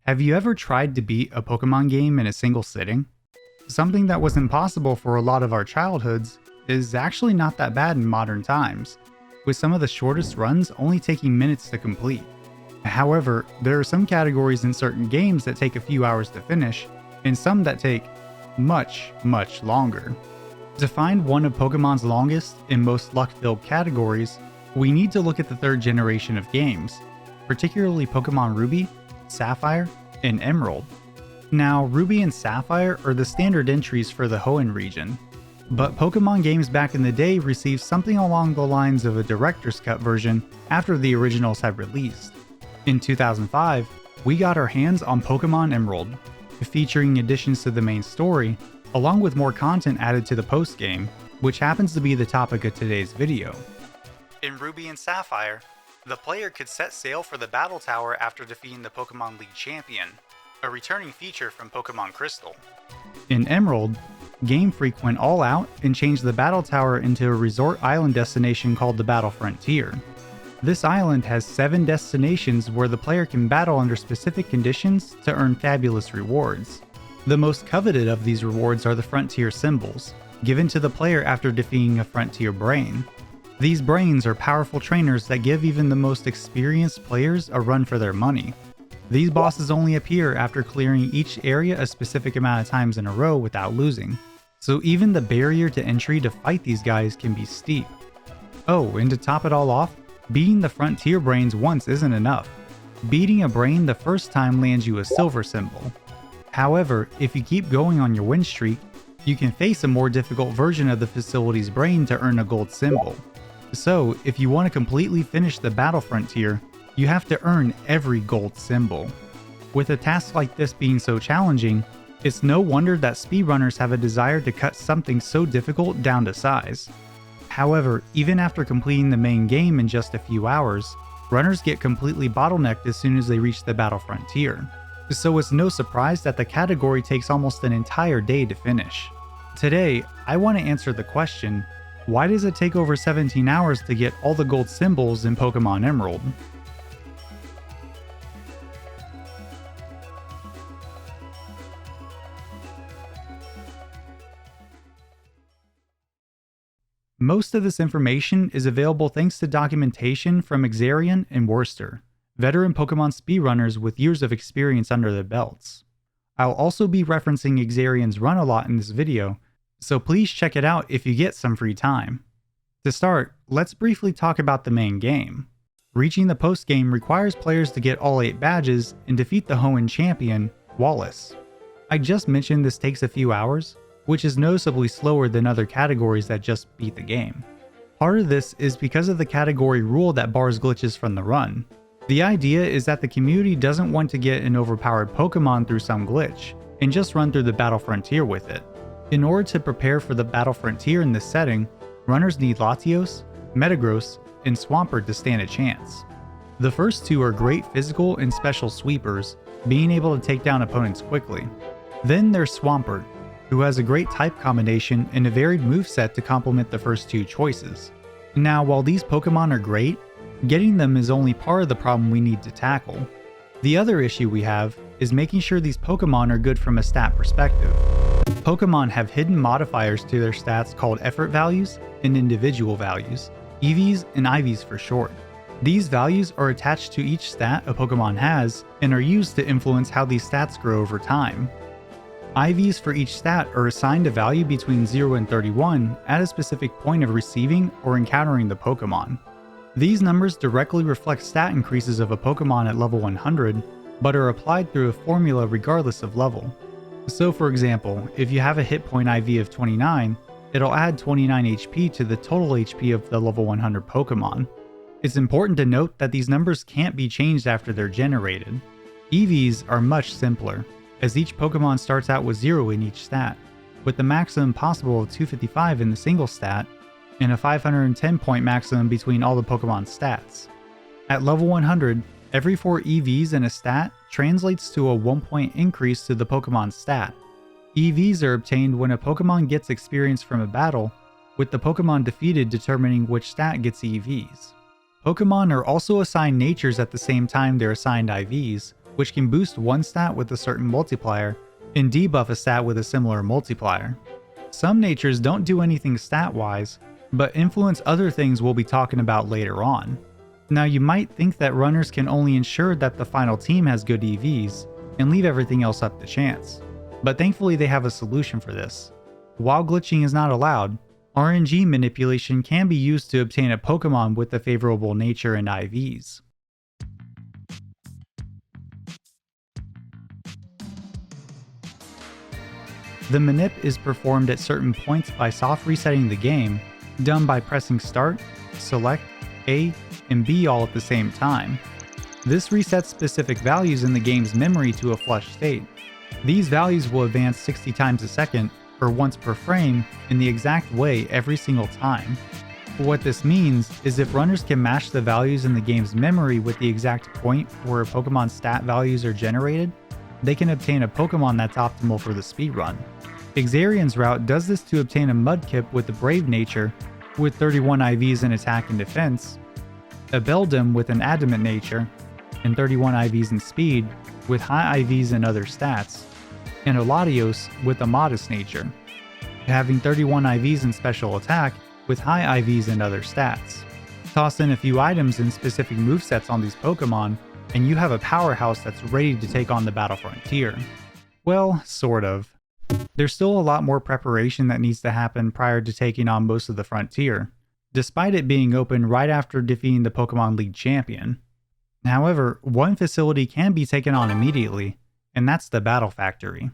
Have you ever tried to beat a Pokemon game in a single sitting? Something that was impossible for a lot of our childhoods is actually not that bad in modern times, with some of the shortest runs only taking minutes to complete. However, there are some categories in certain games that take a few hours to finish, and some that take much longer. To find one of Pokemon's longest and most luck-filled categories, we need to look at the third generation of games, particularly Pokemon Ruby, Sapphire, and Emerald. Now, Ruby and Sapphire are the standard entries for the Hoenn region, but Pokemon games back in the day received something along the lines of a director's cut version after the originals had released. In 2005, we got our hands on Pokemon Emerald, featuring additions to the main story, along with more content added to the post-game, which happens to be the topic of today's video. In Ruby and Sapphire, the player could set sail for the Battle Tower after defeating the Pokemon League champion, a returning feature from Pokemon Crystal. In Emerald, Game Freak went all out and changed the Battle Tower into a resort island destination called the Battle Frontier. This island has 7 destinations where the player can battle under specific conditions to earn fabulous rewards. The most coveted of these rewards are the Frontier symbols, given to the player after defeating a Frontier Brain. These brains are powerful trainers that give even the most experienced players a run for their money. These bosses only appear after clearing each area a specific amount of times in a row without losing, so even the barrier to entry to fight these guys can be steep. Oh, and to top it all off, beating the Frontier Brains once isn't enough. Beating a brain the first time lands you a silver symbol. However, if you keep going on your win streak, you can face a more difficult version of the facility's brain to earn a gold symbol. So, if you want to completely finish the Battle Frontier, you have to earn every gold symbol. With a task like this being so challenging, it's no wonder that speedrunners have a desire to cut something so difficult down to size. However, even after completing the main game in just a few hours, runners get completely bottlenecked as soon as they reach the Battle Frontier. So it's no surprise that the category takes almost an entire day to finish. Today, I want to answer the question, why does it take over 17 hours to get all the gold symbols in Pokemon Emerald? Most of this information is available thanks to documentation from Exarion and Werster, veteran Pokemon speedrunners with years of experience under their belts. I'll also be referencing Exarion's run a lot in this video, so please check it out if you get some free time. To start, let's briefly talk about the main game. Reaching the post-game requires players to get all 8 badges and defeat the Hoenn champion, Wallace. I just mentioned this takes a few hours, which is noticeably slower than other categories that just beat the game. Part of this is because of the category rule that bars glitches from the run. The idea is that the community doesn't want to get an overpowered Pokemon through some glitch, and just run through the Battle Frontier with it. In order to prepare for the Battle Frontier in this setting, runners need Latios, Metagross, and Swampert to stand a chance. The first 2 are great physical and special sweepers, being able to take down opponents quickly. Then there's Swampert, who has a great type combination and a varied moveset to complement the first 2 choices. Now, while these Pokemon are great, getting them is only part of the problem we need to tackle. The other issue we have is making sure these Pokemon are good from a stat perspective. Pokemon have hidden modifiers to their stats called effort values and individual values, EVs and IVs for short. These values are attached to each stat a Pokemon has and are used to influence how these stats grow over time. IVs for each stat are assigned a value between 0 and 31 at a specific point of receiving or encountering the Pokemon. These numbers directly reflect stat increases of a Pokemon at level 100, but are applied through a formula regardless of level. So for example, if you have a hit point IV of 29, it'll add 29 HP to the total HP of the level 100 Pokemon. It's important to note that these numbers can't be changed after they're generated. EVs are much simpler, as each Pokemon starts out with 0 in each stat, with the maximum possible of 255 in the single stat, and a 510 point maximum between all the Pokemon's stats. At level 100, every 4 EVs in a stat translates to a 1 point increase to the Pokemon's stat. EVs are obtained when a Pokemon gets experience from a battle, with the Pokemon defeated determining which stat gets EVs. Pokemon are also assigned natures at the same time they're assigned IVs, which can boost one stat with a certain multiplier and debuff a stat with a similar multiplier. Some natures don't do anything stat-wise, but influence other things we'll be talking about later on. Now you might think that runners can only ensure that the final team has good EVs, and leave everything else up to chance. But thankfully they have a solution for this. While glitching is not allowed, RNG manipulation can be used to obtain a Pokemon with a favorable nature and IVs. The manip is performed at certain points by soft resetting the game, done by pressing start, select, A, and B all at the same time. This resets specific values in the game's memory to a flush state. These values will advance 60 times a second, or once per frame, in the exact way every single time. What this means is if runners can match the values in the game's memory with the exact point where Pokemon's stat values are generated, they can obtain a Pokemon that's optimal for the speedrun. Exarion's route does this to obtain a Mudkip with a Brave nature, with 31 IVs in attack and defense, a Beldum with an Adamant nature, and 31 IVs in speed, with high IVs and other stats, and a Latios with a Modest nature, having 31 IVs in special attack, with high IVs and other stats. Toss in a few items and specific movesets on these Pokemon, and you have a powerhouse that's ready to take on the battle frontier. Well, sort of. There's still a lot more preparation that needs to happen prior to taking on most of the frontier, despite it being open right after defeating the Pokemon League champion. However, one facility can be taken on immediately, and that's the Battle Factory.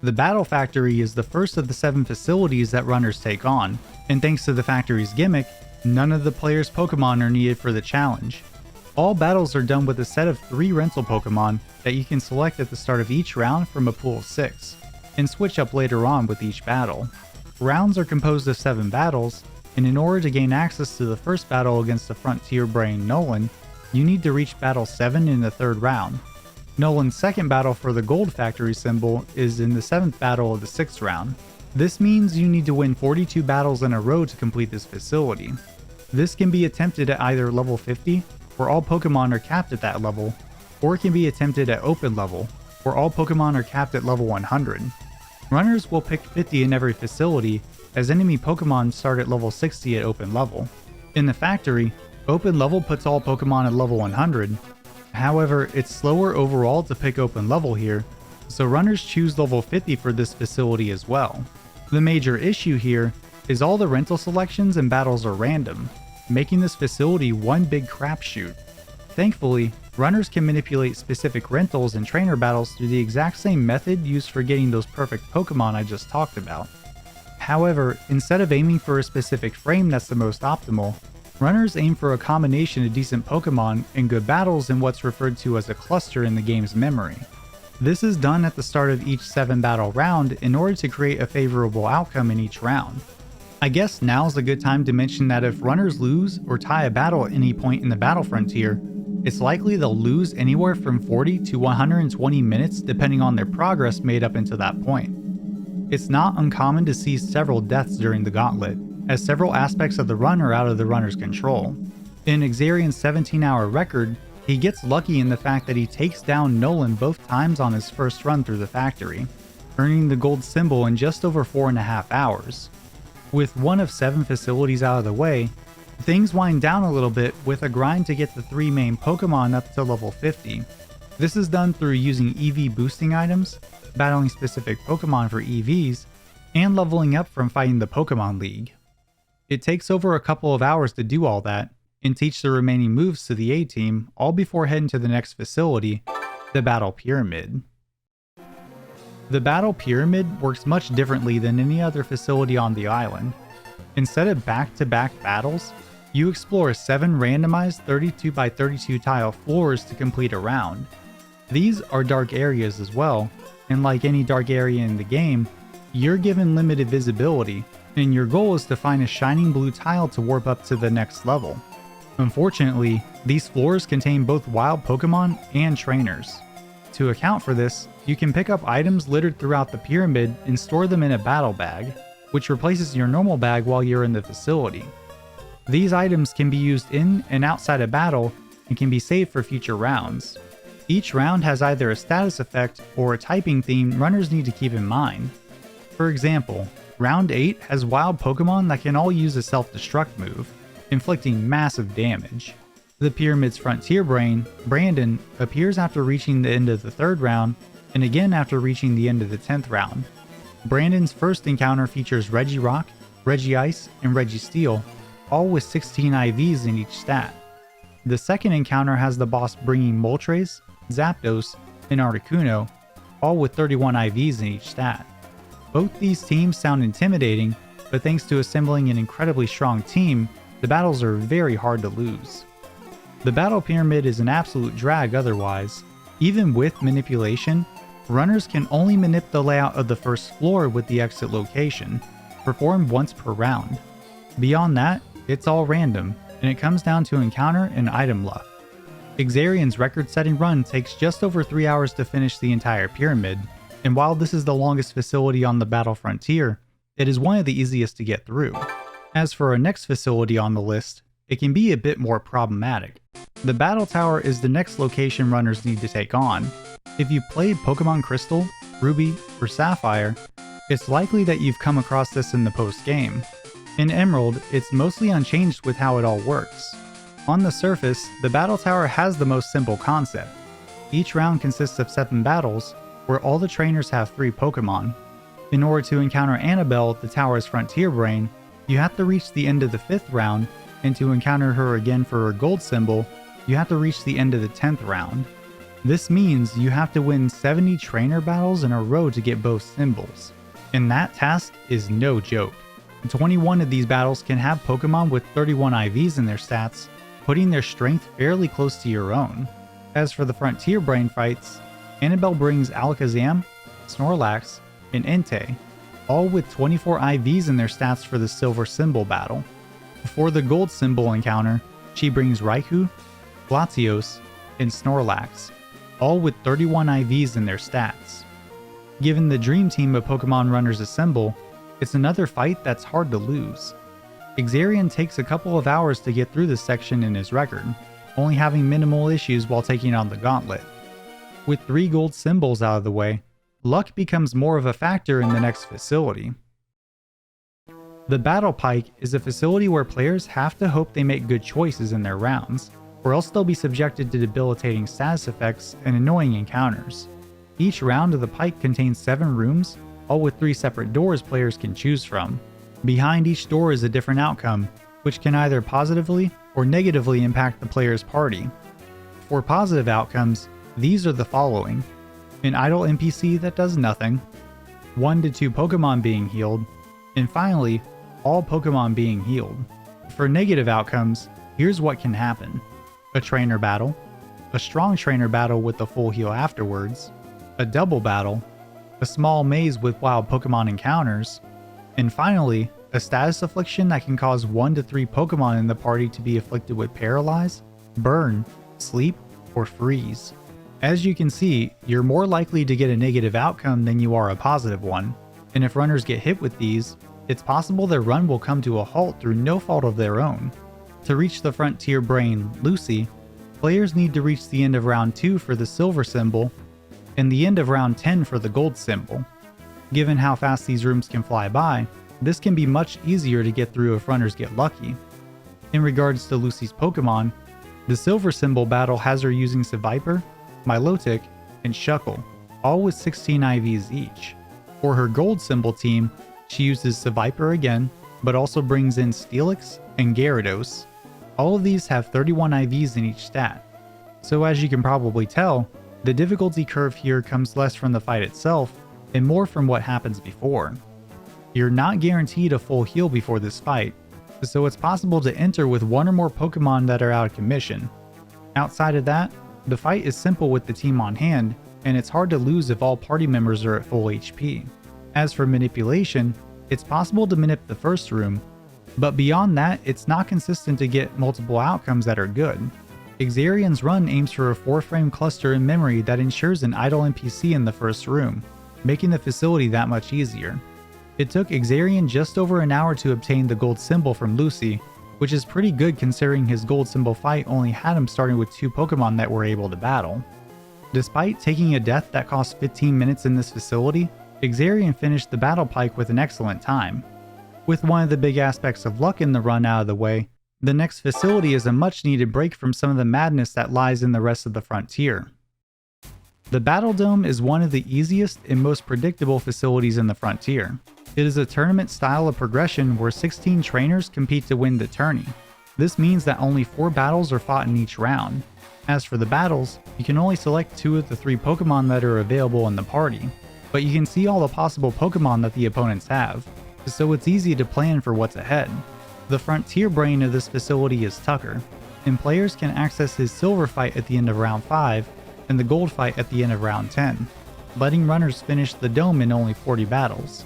The Battle Factory is the first of the 7 facilities that runners take on, and thanks to the factory's gimmick, none of the player's Pokemon are needed for the challenge. All battles are done with a set of 3 rental Pokemon that you can select at the start of each round from a pool of 6, and switch up later on with each battle. Rounds are composed of 7 battles, and in order to gain access to the first battle against the Frontier Brain Nolan, you need to reach Battle 7 in the 3rd round. Nolan's second battle for the Gold Factory symbol is in the 7th battle of the 6th round. This means you need to win 42 battles in a row to complete this facility. This can be attempted at either level 50, where all Pokemon are capped at that level, or it can be attempted at open level, where all Pokemon are capped at level 100. Runners will pick 50 in every facility, as enemy Pokemon start at level 60 at open level. In the factory, open level puts all Pokemon at level 100. However, it's slower overall to pick open level here, so runners choose level 50 for this facility as well. The major issue here is all the rental selections and battles are random, making this facility one big crapshoot. Thankfully, runners can manipulate specific rentals and trainer battles through the exact same method used for getting those perfect Pokemon I just talked about. However, instead of aiming for a specific frame that's the most optimal, runners aim for a combination of decent Pokemon and good battles in what's referred to as a cluster in the game's memory. This is done at the start of each 7-battle round in order to create a favorable outcome in each round. I guess now's a good time to mention that if runners lose or tie a battle at any point in the battle frontier, it's likely they'll lose anywhere from 40 to 120 minutes depending on their progress made up until that point. It's not uncommon to see several deaths during the gauntlet, as several aspects of the run are out of the runner's control. In Exarion's 17-hour record, he gets lucky in the fact that he takes down Nolan both times on his first run through the factory, earning the gold symbol in just over 4.5 hours. With one of 7 facilities out of the way, things wind down a little bit with a grind to get the 3 main Pokemon up to level 50. This is done through using EV boosting items, battling specific Pokemon for EVs, and leveling up from fighting the Pokemon League. It takes over a couple of hours to do all that, and teach the remaining moves to the A-team, all before heading to the next facility, the Battle Pyramid. The Battle Pyramid works much differently than any other facility on the island. Instead of back-to-back battles, you explore 7 randomized 32 by 32 tile floors to complete a round. These are dark areas as well, and like any dark area in the game, you're given limited visibility, and your goal is to find a shining blue tile to warp up to the next level. Unfortunately, these floors contain both wild Pokemon and trainers. To account for this, you can pick up items littered throughout the pyramid and store them in a battle bag, which replaces your normal bag while you're in the facility. These items can be used in and outside a battle and can be saved for future rounds. Each round has either a status effect or a typing theme runners need to keep in mind. For example, Round 8 has wild Pokemon that can all use a self-destruct move, inflicting massive damage. The Pyramid's Frontier Brain, Brandon, appears after reaching the end of the 3rd round, and again after reaching the end of the 10th round. Brandon's first encounter features Regirock, Regice, and Registeel, all with 16 IVs in each stat. The second encounter has the boss bringing Moltres, Zapdos, and Articuno, all with 31 IVs in each stat. Both these teams sound intimidating, but thanks to assembling an incredibly strong team, the battles are very hard to lose. The Battle Pyramid is an absolute drag otherwise. Even with manipulation, runners can only manip the layout of the first floor with the exit location, performed once per round. Beyond that, it's all random, and it comes down to encounter and item luck. Exarion's record-setting run takes just over 3 hours to finish the entire pyramid, and while this is the longest facility on the Battle Frontier, it is one of the easiest to get through. As for our next facility on the list, it can be a bit more problematic. The Battle Tower is the next location runners need to take on. If you've played Pokemon Crystal, Ruby, or Sapphire, it's likely that you've come across this in the post-game. In Emerald, it's mostly unchanged with how it all works. On the surface, the Battle Tower has the most simple concept. Each round consists of 7 battles, where all the trainers have 3 Pokemon. In order to encounter Annabelle, the tower's Frontier Brain, you have to reach the end of the 5th round, and to encounter her again for her gold symbol, you have to reach the end of the 10th round. This means you have to win 70 trainer battles in a row to get both symbols. And that task is no joke. 21 of these battles can have Pokemon with 31 IVs in their stats, putting their strength fairly close to your own. As for the Frontier Brain fights, Annabelle brings Alakazam, Snorlax, and Entei, all with 24 IVs in their stats for the Silver Symbol battle. For the Gold Symbol encounter, she brings Raikou, Latios, and Snorlax, all with 31 IVs in their stats. Given the dream team of Pokemon runners assemble, it's another fight that's hard to lose. Exarion takes a couple of hours to get through this section in his record, only having minimal issues while taking on the gauntlet. With 3 gold symbols out of the way, luck becomes more of a factor in the next facility. The Battle Pike is a facility where players have to hope they make good choices in their rounds, or else they'll be subjected to debilitating status effects and annoying encounters. Each round of the Pike contains 7 rooms, all with 3 separate doors players can choose from. Behind each door is a different outcome, which can either positively or negatively impact the player's party. For positive outcomes, these are the following: an idle NPC that does nothing, 1 to 2 Pokemon being healed, and finally, all Pokemon being healed. For negative outcomes, here's what can happen: a trainer battle, a strong trainer battle with a full heal afterwards, a double battle, a small maze with wild Pokemon encounters, and finally, a status affliction that can cause 1 to 3 Pokemon in the party to be afflicted with Paralyze, Burn, Sleep, or Freeze. As you can see, you're more likely to get a negative outcome than you are a positive one, and if runners get hit with these, it's possible their run will come to a halt through no fault of their own. To reach the Frontier Brain, Lucy, players need to reach the end of round 2 for the Silver Symbol, and the end of round 10 for the Gold Symbol. Given how fast these rooms can fly by, this can be much easier to get through if runners get lucky. In regards to Lucy's Pokemon, the Silver Symbol battle has her using Seviper, Milotic, and Shuckle, all with 16 IVs each. For her Gold Symbol team, she uses Seviper again, but also brings in Steelix and Gyarados. All of these have 31 IVs in each stat. So as you can probably tell, the difficulty curve here comes less from the fight itself, and more from what happens before. You're not guaranteed a full heal before this fight, so it's possible to enter with 1 or more Pokemon that are out of commission. Outside of that, the fight is simple with the team on hand, and it's hard to lose if all party members are at full HP. As for manipulation, it's possible to manip the first room, but beyond that, it's not consistent to get multiple outcomes that are good. Exarion's run aims for a 4-frame cluster in memory that ensures an idle NPC in the first room, making the facility that much easier. It took Exarion just over an hour to obtain the Gold Symbol from Lucy, which is pretty good considering his Gold Symbol fight only had him starting with 2 Pokemon that were able to battle. Despite taking a death that cost 15 minutes in this facility, Exarion finished the battle Pike with an excellent time. With one of the big aspects of luck in the run out of the way, the next facility is a much needed break from some of the madness that lies in the rest of the frontier. The Battle Dome is one of the easiest and most predictable facilities in the frontier. It is a tournament style of progression where 16 trainers compete to win the tourney. This means that only 4 battles are fought in each round. As for the battles, you can only select 2 of the 3 Pokemon that are available in the party, but you can see all the possible Pokemon that the opponents have, so it's easy to plan for what's ahead. The frontier brain of this facility is Tucker, and players can access his silver fight at the end of round 5 and the gold fight at the end of round 10, letting runners finish the dome in only 40 battles.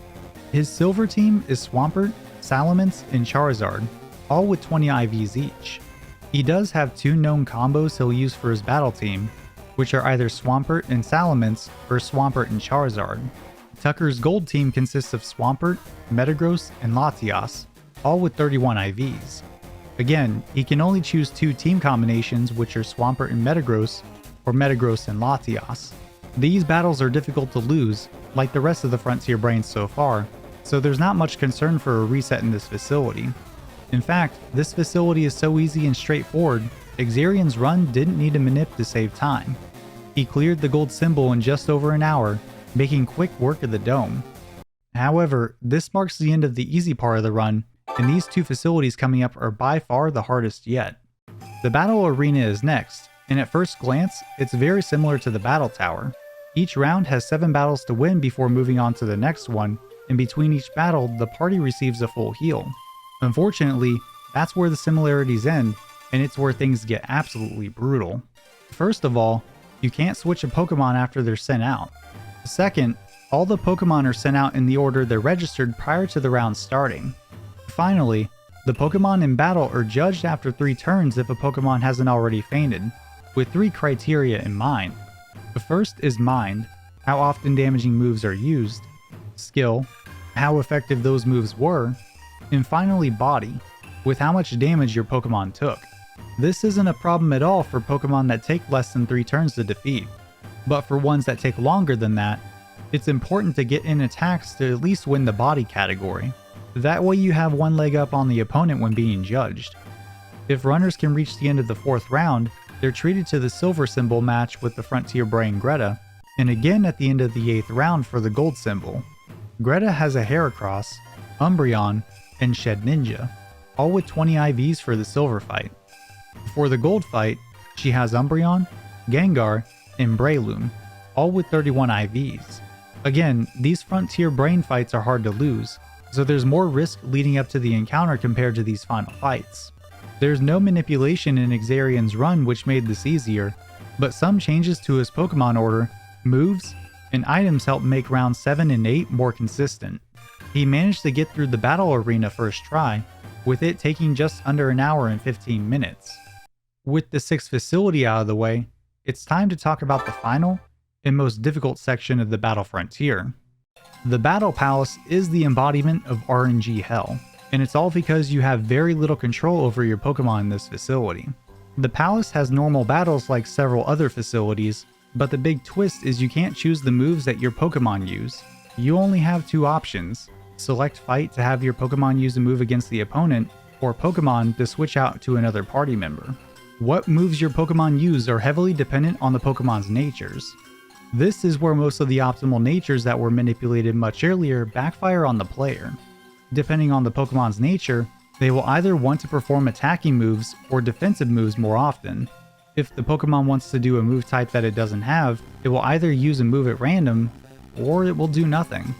His silver team is Swampert, Salamence, and Charizard, all with 20 IVs each. He does have 2 known combos he'll use for his battle team, which are either Swampert and Salamence or Swampert and Charizard. Tucker's gold team consists of Swampert, Metagross, and Latias, all with 31 IVs. Again, he can only choose 2 team combinations, which are Swampert and Metagross, or Metagross and Latias. These battles are difficult to lose, like the rest of the Frontier Brains so far, so there's not much concern for a reset in this facility. In fact, this facility is so easy and straightforward, Exarion's run didn't need a manip to save time. He cleared the gold symbol in just over an hour, making quick work of the dome. However, this marks the end of the easy part of the run, and these 2 facilities coming up are by far the hardest yet. The Battle Arena is next, and at first glance, it's very similar to the Battle Tower. Each round has 7 battles to win before moving on to the next one, and between each battle, the party receives a full heal. Unfortunately, that's where the similarities end, and it's where things get absolutely brutal. First of all, you can't switch a Pokemon after they're sent out. Second, all the Pokemon are sent out in the order they're registered prior to the round starting. Finally, the Pokemon in battle are judged after 3 turns if a Pokemon hasn't already fainted, with 3 criteria in mind. The first is Mind, how often damaging moves are used, Skill, how effective those moves were, and finally Body, with how much damage your Pokemon took. This isn't a problem at all for Pokemon that take less than 3 turns to defeat, but for ones that take longer than that, it's important to get in attacks to at least win the Body category. That way you have one leg up on the opponent when being judged. If runners can reach the end of the 4th round, they're treated to the silver symbol match with the Frontier Brain Greta, and again at the end of the 8th round for the gold symbol. Greta has a Heracross, Umbreon, and Shed Ninja, all with 20 IVs for the silver fight. For the gold fight, she has Umbreon, Gengar, and Breloom, all with 31 IVs. Again, these Frontier Brain fights are hard to lose, so there's more risk leading up to the encounter compared to these final fights. There's no manipulation in Exarion's run which made this easier, but some changes to his Pokemon order, moves, and items help make rounds 7 and 8 more consistent. He managed to get through the battle arena first try, with it taking just under an hour and 15 minutes. With the 6th facility out of the way, it's time to talk about the final and most difficult section of the Battle Frontier. The Battle Palace is the embodiment of RNG hell, and it's all because you have very little control over your Pokemon in this facility. The palace has normal battles like several other facilities, but the big twist is you can't choose the moves that your Pokemon use. You only have 2 options: select Fight to have your Pokemon use a move against the opponent, or Pokemon to switch out to another party member. What moves your Pokemon use are heavily dependent on the Pokemon's natures. This is where most of the optimal natures that were manipulated much earlier backfire on the player. Depending on the Pokemon's nature, they will either want to perform attacking moves or defensive moves more often. If the Pokemon wants to do a move type that it doesn't have, it will either use a move at random, or it will do nothing.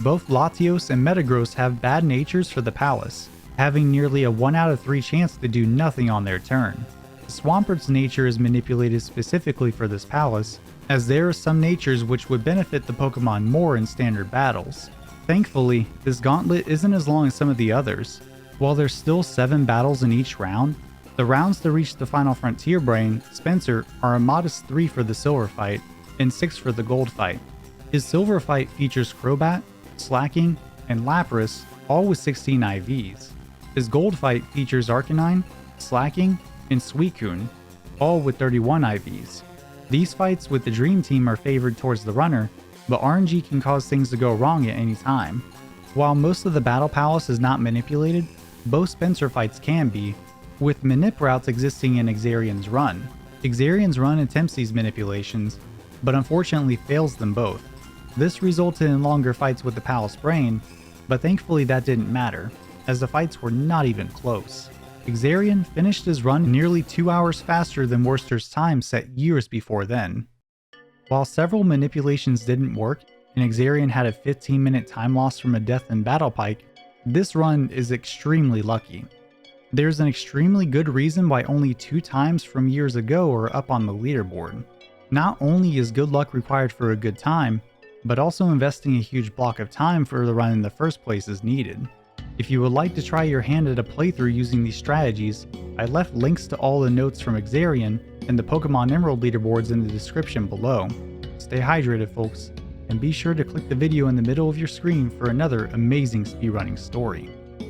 Both Latios and Metagross have bad natures for the palace, having nearly a 1 out of 3 chance to do nothing on their turn. Swampert's nature is manipulated specifically for this palace, as there are some natures which would benefit the Pokemon more in standard battles. Thankfully, this gauntlet isn't as long as some of the others. While there's still 7 battles in each round, the rounds to reach the final Frontier Brain, Spencer, are a modest 3 for the silver fight, and 6 for the gold fight. His silver fight features Crobat, Slacking, and Lapras, all with 16 IVs. His gold fight features Arcanine, Slacking, and Suicune, all with 31 IVs. These fights with the Dream Team are favored towards the runner, but RNG can cause things to go wrong at any time. While most of the Battle Palace is not manipulated, both Spencer fights can be, with manip routes existing in Exarion's run. Exarion's run attempts these manipulations, but unfortunately fails them both. This resulted in longer fights with the Palace Brain, but thankfully that didn't matter, as the fights were not even close. Exarion finished his run nearly 2 hours faster than Werster's time set years before then. While several manipulations didn't work, and Exarion had a 15-minute time loss from a death in Battle Pike, this run is extremely lucky. There's an extremely good reason why only 2 times from years ago are up on the leaderboard. Not only is good luck required for a good time, but also investing a huge block of time for the run in the first place is needed. If you would like to try your hand at a playthrough using these strategies, I left links to all the notes from Exarion and the Pokemon Emerald leaderboards in the description below. Stay hydrated, folks, and be sure to click the video in the middle of your screen for another amazing speedrunning story.